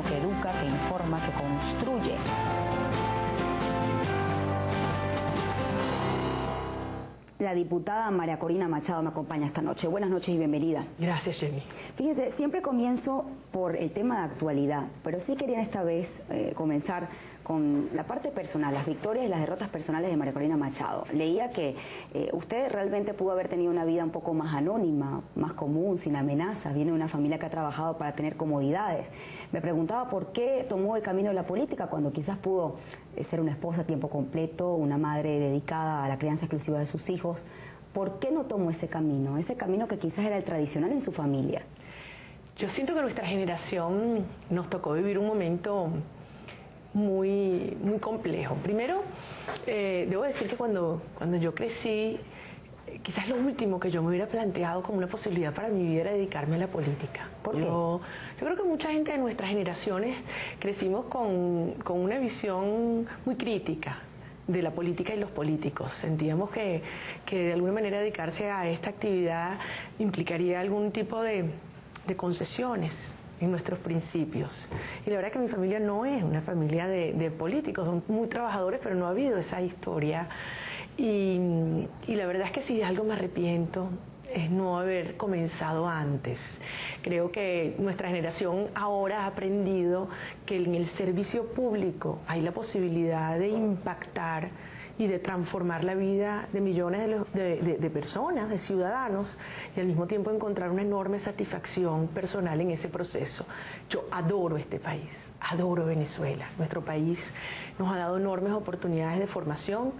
que educa, que informa, que construye. La diputada María Corina Machado me acompaña esta noche. Buenas noches y bienvenida. Gracias, Jenny. Fíjese, siempre comienzo por el tema de actualidad, pero sí quería esta vez comenzar con la parte personal, las victorias y las derrotas personales de María Corina Machado. Leía que usted realmente pudo haber tenido una vida un poco más anónima, más común, sin amenazas. Viene de una familia que ha trabajado para tener comodidades. Me preguntaba por qué tomó el camino de la política cuando quizás pudo ser una esposa a tiempo completo, una madre dedicada a la crianza exclusiva de sus hijos. ¿Por qué no tomó ese camino que quizás era el tradicional en su familia? Yo siento que nuestra generación nos tocó vivir un momento muy complejo. Primero, debo decir que cuando yo crecí, quizás lo último que yo me hubiera planteado como una posibilidad para mi vida era dedicarme a la política. ¿Por qué? Yo creo que mucha gente de nuestras generaciones crecimos con una visión muy crítica de la política y los políticos. Sentíamos que de alguna manera dedicarse a esta actividad implicaría algún tipo de concesiones en nuestros principios. Y la verdad que mi familia no es una familia de políticos, son muy trabajadores, pero no ha habido esa historia. Y la verdad es que si de algo me arrepiento es no haber comenzado antes. Creo que nuestra generación ahora ha aprendido que en el servicio público hay la posibilidad de impactar y de transformar la vida de millones de personas, de ciudadanos, y al mismo tiempo encontrar una enorme satisfacción personal en ese proceso. Yo adoro este país, adoro Venezuela. Nuestro país nos ha dado enormes oportunidades de formación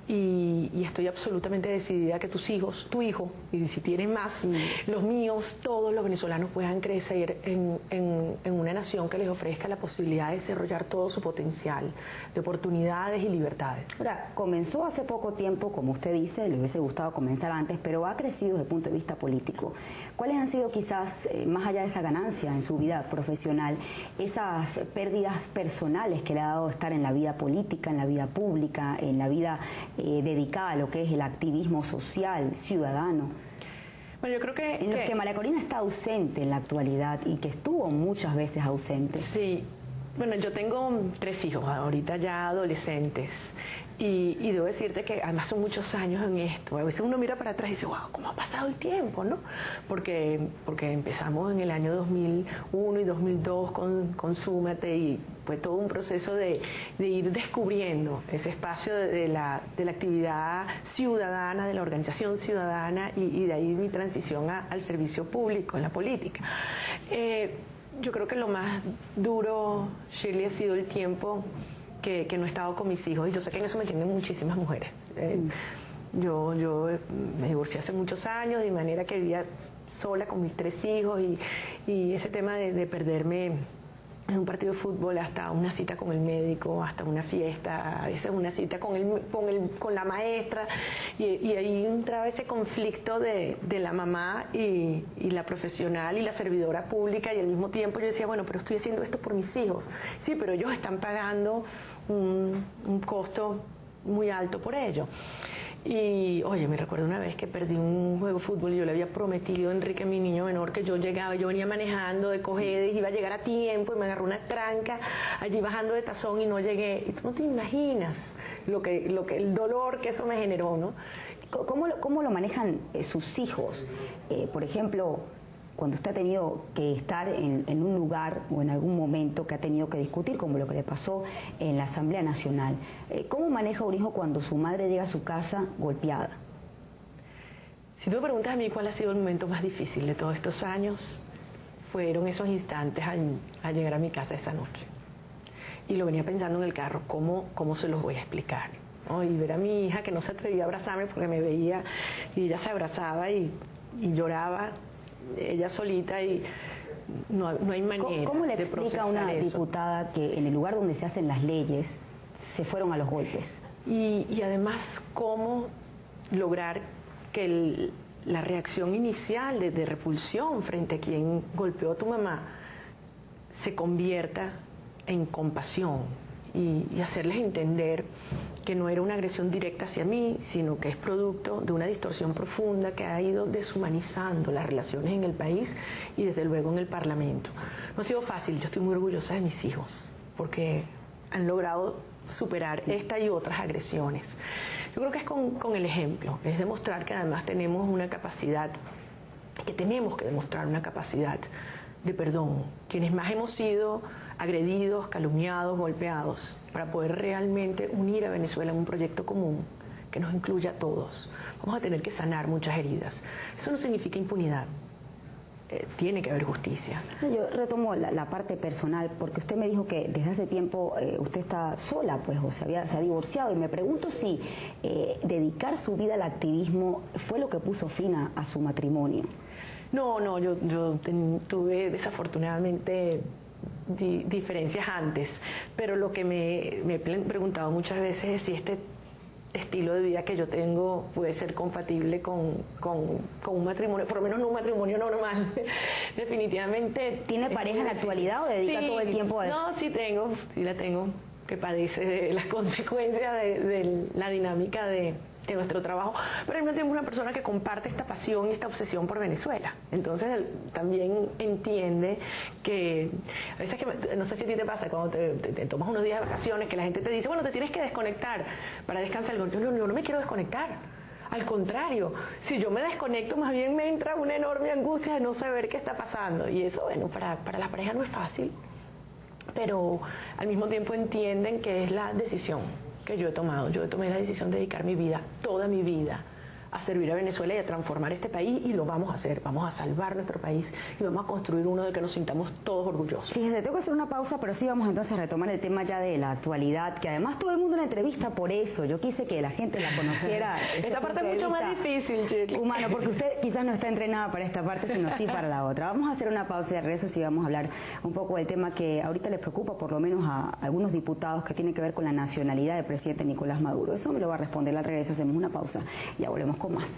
y estoy absolutamente decidida que tus hijos, tu hijo, y si tienen más, los míos, todos los venezolanos puedan crecer en una nación que les ofrezca la posibilidad de desarrollar todo su potencial de oportunidades y libertades. Ahora, comenzó hace poco tiempo, como usted dice, le hubiese gustado comenzar antes, pero ha crecido desde el punto de vista político. ¿Cuáles han sido quizás, más allá de esa ganancia en su vida profesional, esas pérdidas personales que le ha dado estar en la vida política, en la vida pública, en la vida dedicada a lo que es el activismo social, ciudadano? Bueno, yo creo que en los que María Corina está ausente en la actualidad y que estuvo muchas veces ausente. Sí, bueno, yo tengo 3 hijos ahorita ya adolescentes y debo decirte que además son muchos años en esto. A veces uno mira para atrás y dice, wow, ¿cómo ha pasado el tiempo, no? Porque empezamos en el año 2001 y 2002 con Súmate y fue todo un proceso de ir descubriendo ese espacio de la actividad ciudadana, de la organización ciudadana y de ahí mi transición al servicio público, en la política. Yo creo que lo más duro, Shirley, ha sido el tiempo que no he estado con mis hijos, y yo sé que en eso me entienden muchísimas mujeres. Yo me divorcié hace muchos años, de manera que vivía sola con mis 3 hijos, y ese tema de perderme en un partido de fútbol, hasta una cita con el médico, hasta una fiesta, a veces una cita con la maestra, y ahí entraba ese conflicto de la mamá y la profesional y la servidora pública, y al mismo tiempo yo decía, bueno, pero estoy haciendo esto por mis hijos. Sí, pero ellos están pagando un costo muy alto por ello. Y, oye, me recuerdo una vez que perdí un juego de fútbol y yo le había prometido a Enrique, mi niño menor, que yo llegaba, yo venía manejando de Cojedes, iba a llegar a tiempo, y me agarró una tranca allí bajando de Tazón y no llegué. Y tú no te imaginas el dolor que eso me generó, ¿no? ¿Cómo lo manejan sus hijos? Por ejemplo, cuando usted ha tenido que estar en un lugar o en algún momento que ha tenido que discutir, como lo que le pasó en la Asamblea Nacional, ¿cómo maneja un hijo cuando su madre llega a su casa golpeada? Si tú me preguntas a mí cuál ha sido el momento más difícil de todos estos años, fueron esos instantes al llegar a mi casa esa noche. Y lo venía pensando en el carro, ¿cómo se los voy a explicar, ¿no? Y ver a mi hija que no se atrevía a abrazarme porque me veía, y ella se abrazaba y lloraba, ella solita, y no hay manera. ¿Cómo le explica a una diputada que en el lugar donde se hacen las leyes se fueron a los golpes? Y además, ¿cómo lograr que la reacción inicial de repulsión frente a quien golpeó a tu mamá se convierta en compasión y hacerles entender que no era una agresión directa hacia mí, sino que es producto de una distorsión profunda que ha ido deshumanizando las relaciones en el país y desde luego en el Parlamento. No ha sido fácil, yo estoy muy orgullosa de mis hijos, porque han logrado superar esta y otras agresiones. Yo creo que es con el ejemplo, es demostrar que además tenemos una capacidad, que tenemos que demostrar una capacidad de perdón, quienes más hemos sido agredidos, calumniados, golpeados, para poder realmente unir a Venezuela en un proyecto común que nos incluya a todos. Vamos a tener que sanar muchas heridas. Eso no significa impunidad. Tiene que haber justicia. Yo retomo la parte personal, porque usted me dijo que desde hace tiempo usted está sola, pues, o se ha divorciado, y me pregunto si dedicar su vida al activismo fue lo que puso fin a su matrimonio. No, yo tuve desafortunadamente diferencias antes, pero lo que me he preguntado muchas veces es si este estilo de vida que yo tengo puede ser compatible con un matrimonio, por lo menos no un matrimonio normal. Definitivamente. ¿Tiene pareja en la actualidad o dedica todo el tiempo a eso? No, sí la tengo, que padece de las consecuencias de la dinámica de nuestro trabajo, pero al mismo tiempo es una persona que comparte esta pasión y esta obsesión por Venezuela. Entonces él también entiende que a veces, no sé si a ti te pasa, cuando te tomas unos días de vacaciones, que la gente te dice, bueno, te tienes que desconectar para descansar. Yo no me quiero desconectar. Al contrario, si yo me desconecto, más bien me entra una enorme angustia de no saber qué está pasando. Y eso, bueno, para la pareja no es fácil, pero al mismo tiempo entienden que es la decisión que yo he tomado. Yo tomé la decisión de dedicar mi vida, toda mi vida, a servir a Venezuela y a transformar este país, y lo vamos a hacer. Vamos a salvar nuestro país y vamos a construir uno del que nos sintamos todos orgullosos. Fíjese, tengo que hacer una pausa, pero sí vamos entonces a retomar el tema ya de la actualidad, que además todo el mundo en la entrevista por eso. Yo quise que la gente la conociera. Esta parte es mucho más difícil, Shirley. Humano, porque usted quizás no está entrenada para esta parte, sino sí para la otra. Vamos a hacer una pausa y de regreso sí vamos a hablar un poco del tema que ahorita les preocupa, por lo menos a algunos diputados, que tiene que ver con la nacionalidad del presidente Nicolás Maduro. Eso me lo va a responder al regreso. Hacemos una pausa y ya volvemos con más.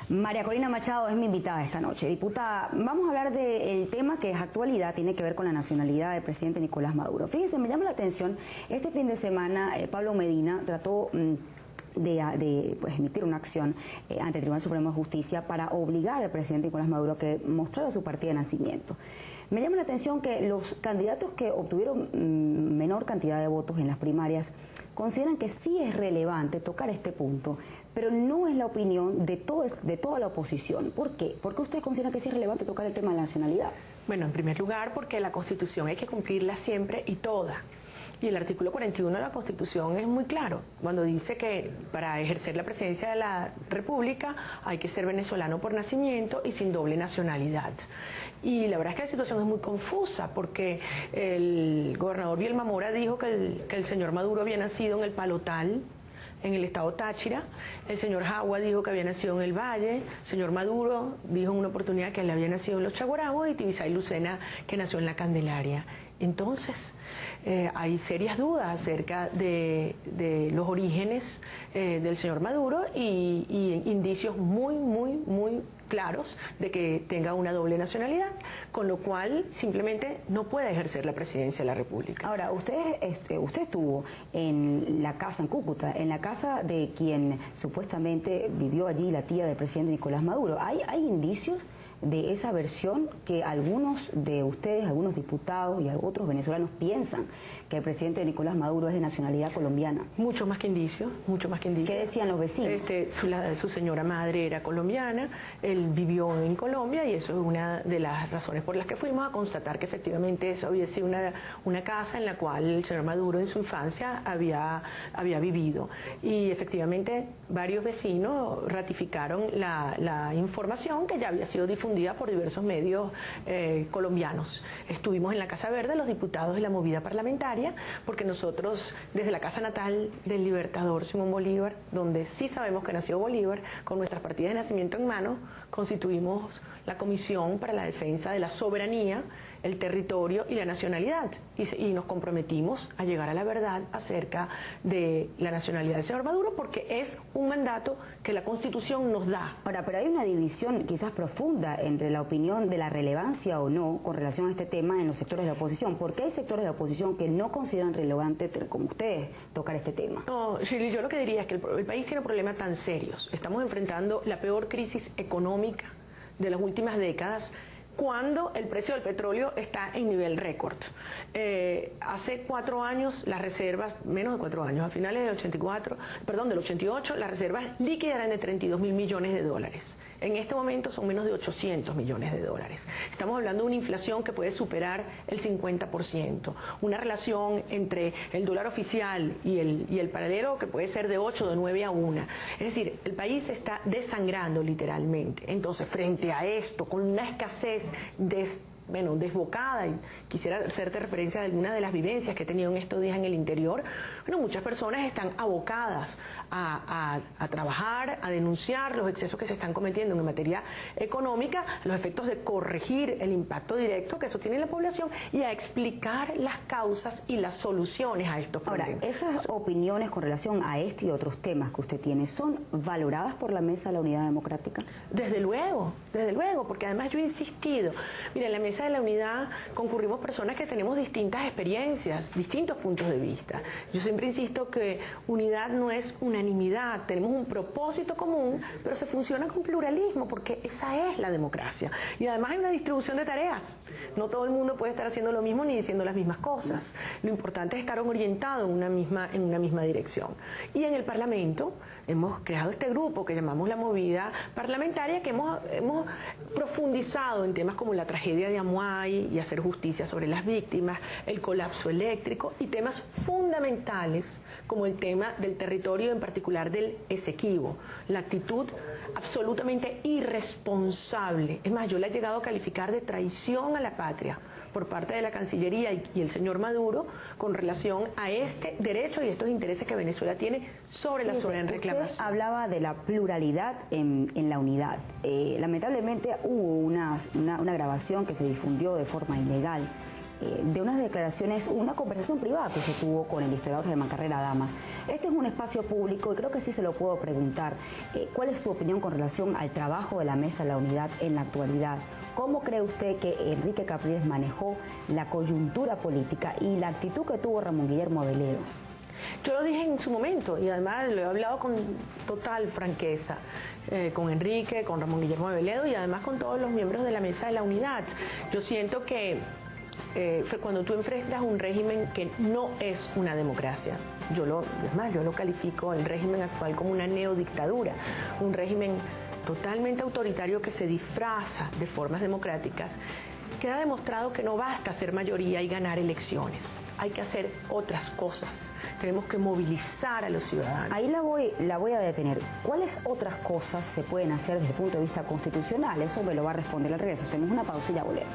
María Corina Machado es mi invitada esta noche. Diputada, vamos a hablar del tema que es actualidad, tiene que ver con la nacionalidad del presidente Nicolás Maduro. Fíjense, me llama la atención, este fin de semana Pablo Medina trató de emitir una acción ante el Tribunal Supremo de Justicia para obligar al presidente Nicolás Maduro a que mostrara su partida de nacimiento. Me llama la atención que los candidatos que obtuvieron menor cantidad de votos en las primarias consideran que sí es relevante tocar este punto, pero no es la opinión de toda la oposición. ¿Por qué? ¿Por qué ustedes consideran que sí es relevante tocar el tema de la nacionalidad? Bueno, en primer lugar, porque la Constitución hay que cumplirla siempre y toda. Y el artículo 41 de la Constitución es muy claro, cuando dice que para ejercer la presidencia de la República hay que ser venezolano por nacimiento y sin doble nacionalidad. Y la verdad es que la situación es muy confusa, porque el gobernador Vilma Mora dijo que el señor Maduro había nacido en el Palotal, en el estado Táchira. El señor Jagua dijo que había nacido en el Valle. El señor Maduro dijo en una oportunidad que él había nacido en los Chaguaramos, y Tibisay Lucena que nació en la Candelaria. Entonces, hay serias dudas acerca de los orígenes del señor Maduro y indicios muy claros de que tenga una doble nacionalidad, con lo cual simplemente no puede ejercer la presidencia de la República. Ahora, usted estuvo en la casa, en Cúcuta, en la casa de quien supuestamente vivió allí, la tía del presidente Nicolás Maduro. ¿Hay indicios de esa versión que algunos de ustedes, algunos diputados y otros venezolanos piensan que el presidente Nicolás Maduro es de nacionalidad colombiana? Mucho más que indicios, mucho más que indicios. ¿Qué decían los vecinos? Su señora madre era colombiana, él vivió en Colombia, y eso es una de las razones por las que fuimos a constatar que efectivamente eso había sido una casa en la cual el señor Maduro en su infancia había vivido. Y efectivamente varios vecinos ratificaron la información que ya había sido difundida difundida por diversos medios colombianos. Estuvimos en la Casa Verde, los diputados de la movida parlamentaria, porque nosotros, desde la casa natal del libertador Simón Bolívar, donde sí sabemos que nació Bolívar, con nuestras partidas de nacimiento en mano, constituimos la Comisión para la Defensa de la Soberanía, el territorio y la nacionalidad, y nos comprometimos a llegar a la verdad acerca de la nacionalidad del señor Maduro, porque es un mandato que la Constitución nos da. Ahora, pero hay una división quizás profunda entre la opinión de la relevancia o no con relación a este tema en los sectores de la oposición, porque hay sectores de la oposición que no consideran relevante, como ustedes, tocar este tema. No, Shirley, yo lo que diría es que el país tiene problemas tan serios. Estamos enfrentando la peor crisis económica de las últimas décadas, cuando el precio del petróleo está en nivel récord. Hace 4 años las reservas, menos de 4 años, a finales del 88, las reservas líquidas eran de 32.000 millones de dólares. En este momento son menos de 800 millones de dólares. Estamos hablando de una inflación que puede superar el 50%, una relación entre el dólar oficial y el paralelo que puede ser de 8, de 9 a 1. Es decir, el país se está desangrando literalmente. Entonces, frente a esto, con una escasez desbocada, y quisiera hacerte referencia de algunas de las vivencias que he tenido en estos días en el interior, muchas personas están abocadas a trabajar, a denunciar los excesos que se están cometiendo en materia económica, los efectos de corregir el impacto directo que eso tiene en la población y a explicar las causas y las soluciones a estos problemas. Ahora, esas opiniones con relación a este y otros temas que usted tiene, ¿son valoradas por la Mesa de la Unidad Democrática? Desde luego, porque además yo he insistido. Mira, en la Mesa de la Unidad concurrimos personas que tenemos distintas experiencias, distintos puntos de vista. Yo siempre insisto que unidad no es unanimidad, tenemos un propósito común, pero se funciona con pluralismo, porque esa es la democracia. Y además hay una distribución de tareas. No todo el mundo puede estar haciendo lo mismo ni diciendo las mismas cosas. Lo importante es estar orientado en una misma dirección. Y en el Parlamento hemos creado este grupo que llamamos la Movida Parlamentaria, que hemos profundizado en temas como la tragedia de Amuay y hacer justicia sobre las víctimas, el colapso eléctrico y temas fundamentales como el tema del territorio, en particular del Esequibo, la actitud absolutamente irresponsable. Es más, yo la he llegado a calificar de traición a la patria por parte de la Cancillería y el señor Maduro con relación a este derecho y estos intereses que Venezuela tiene sobre la soberanía en reclamación. Usted hablaba de la pluralidad en la unidad. Lamentablemente hubo una grabación que se difundió de forma ilegal de unas declaraciones, una conversación privada que se tuvo con el historiador Germán Carrera Dama. Este es un espacio público y creo que sí se lo puedo preguntar. ¿Cuál es su opinión con relación al trabajo de la Mesa de la Unidad en la actualidad? ¿Cómo cree usted que Enrique Capriles manejó la coyuntura política y la actitud que tuvo Ramón Guillermo Velero? Yo lo dije en su momento y además lo he hablado con total franqueza con Enrique, con Ramón Guillermo Velero y además con todos los miembros de la Mesa de la Unidad. Yo siento que cuando tú enfrentas un régimen que no es una democracia, yo lo califico el régimen actual como una neodictadura, un régimen totalmente autoritario que se disfraza de formas democráticas, queda demostrado que no basta ser mayoría y ganar elecciones, hay que hacer otras cosas, tenemos que movilizar a los ciudadanos. Ahí la voy a detener. ¿Cuáles otras cosas se pueden hacer desde el punto de vista constitucional? Eso me lo va a responder al regreso. Hacemos una pausa y ya volvemos.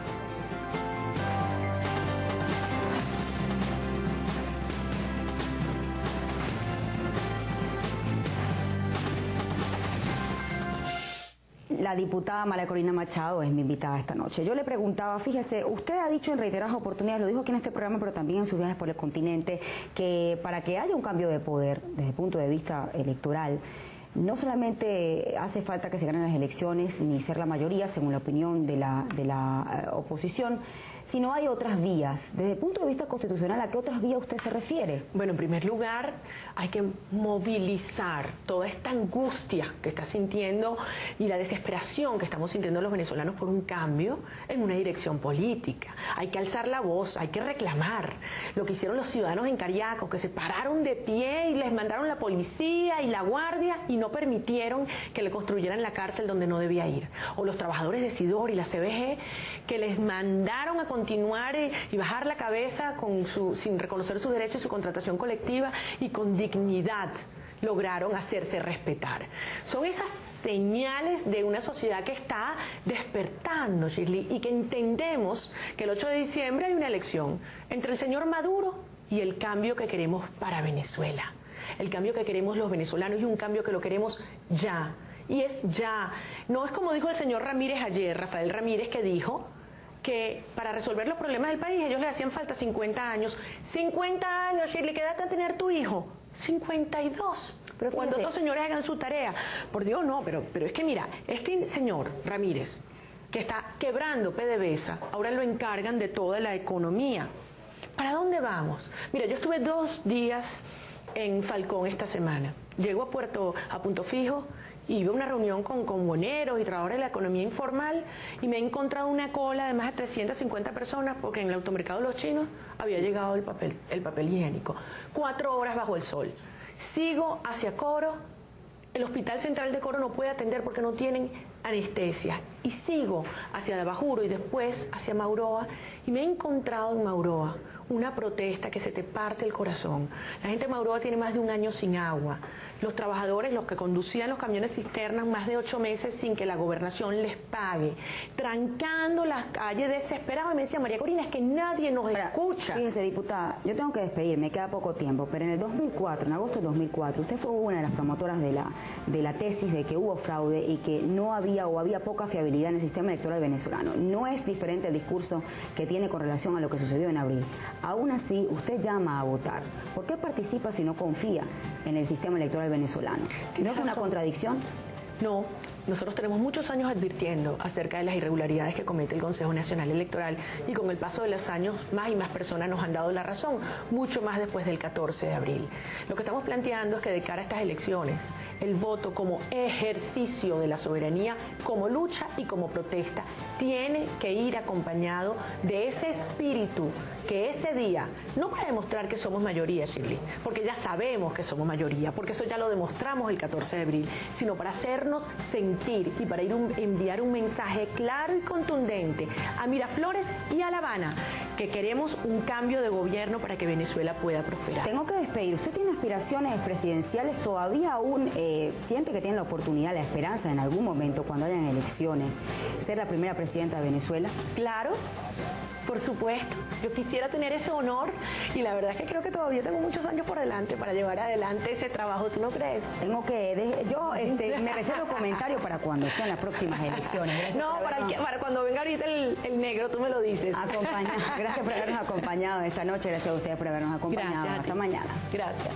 La diputada María Corina Machado es mi invitada esta noche. Yo le preguntaba, fíjese, usted ha dicho en reiteradas oportunidades, lo dijo aquí en este programa, pero también en sus viajes por el continente, que para que haya un cambio de poder desde el punto de vista electoral, no solamente hace falta que se ganen las elecciones ni ser la mayoría, según la opinión de la oposición, sino hay otras vías. Desde el punto de vista constitucional, ¿a qué otras vías usted se refiere? Bueno, en primer lugar, hay que movilizar toda esta angustia que está sintiendo y la desesperación que estamos sintiendo los venezolanos por un cambio en una dirección política. Hay que alzar la voz, hay que reclamar lo que hicieron los ciudadanos en Cariaco, que se pararon de pie y les mandaron la policía y la guardia y no permitieron que le construyeran la cárcel donde no debía ir. O los trabajadores de Sidor y la CBG, que les mandaron a continuar y bajar la cabeza sin reconocer sus derechos y su contratación colectiva y con dignidad lograron hacerse respetar. Son esas señales de una sociedad que está despertando, Shirley, y que entendemos que el 8 de diciembre hay una elección entre el señor Maduro y el cambio que queremos para Venezuela. El cambio que queremos los venezolanos y un cambio que lo queremos ya. Y es ya. No es como dijo el señor Ramírez ayer, Rafael Ramírez, que dijo que para resolver los problemas del país ellos le hacían falta 50 años. 50 años, Shirley, ¿qué edad te va a tener tu hijo? 52. Pero cuando otros señores hagan su tarea. Por Dios, no, pero es que mira, este señor Ramírez, que está quebrando PDVSA, ahora lo encargan de toda la economía. ¿Para dónde vamos? Mira, yo estuve 2 días en Falcón esta semana. Llego a Punto Fijo y iba a una reunión con boneros y trabajadores de la economía informal y me he encontrado una cola de más de 350 personas porque en el automercado de los chinos había llegado el papel higiénico. 4 horas bajo el sol. Sigo hacia Coro, el Hospital Central de Coro no puede atender porque no tienen anestesia. Y sigo hacia Bajuro y después hacia Mauroa y me he encontrado en Mauroa una protesta que se te parte el corazón. La gente de Mauroa tiene más de 1 año sin agua. Los trabajadores, los que conducían los camiones cisternas, más de 8 meses sin que la gobernación les pague, trancando las calles desesperados. Y me decía, María Corina, es que nadie nos escucha. Fíjese, diputada, yo tengo que despedirme, queda poco tiempo, pero en el 2004, en agosto del 2004, usted fue una de las promotoras de la tesis de que hubo fraude y que no había o había poca fiabilidad en el sistema electoral venezolano. No es diferente el discurso que tiene con relación a lo que sucedió en abril. Aún así, usted llama a votar. ¿Por qué participa si no confía en el sistema electoral venezolano? ¿No es una contradicción? No, nosotros tenemos muchos años advirtiendo acerca de las irregularidades que comete el Consejo Nacional Electoral y con el paso de los años más y más personas nos han dado la razón, mucho más después del 14 de abril. Lo que estamos planteando es que de cara a estas elecciones, el voto como ejercicio de la soberanía, como lucha y como protesta, tiene que ir acompañado de ese espíritu que ese día, no para demostrar que somos mayoría, Shirley, porque ya sabemos que somos mayoría, porque eso ya lo demostramos el 14 de abril, sino para hacernos sentir y para enviar un mensaje claro y contundente a Miraflores y a La Habana, que queremos un cambio de gobierno para que Venezuela pueda prosperar. Tengo que despedir. ¿Usted tiene aspiraciones presidenciales? ¿Todavía aún siente que tiene la oportunidad, la esperanza en algún momento, cuando hayan elecciones, ser la primera presidenta de Venezuela? Claro. Por supuesto, yo quisiera tener ese honor y la verdad es que creo que todavía tengo muchos años por delante para llevar adelante ese trabajo, ¿tú no crees? Yo me reservo comentario para cuando sean las próximas elecciones. Gracias para cuando venga ahorita el negro, tú me lo dices. Gracias por habernos acompañado esta noche, gracias a ustedes por habernos acompañado. Gracias. Hasta mañana. Gracias.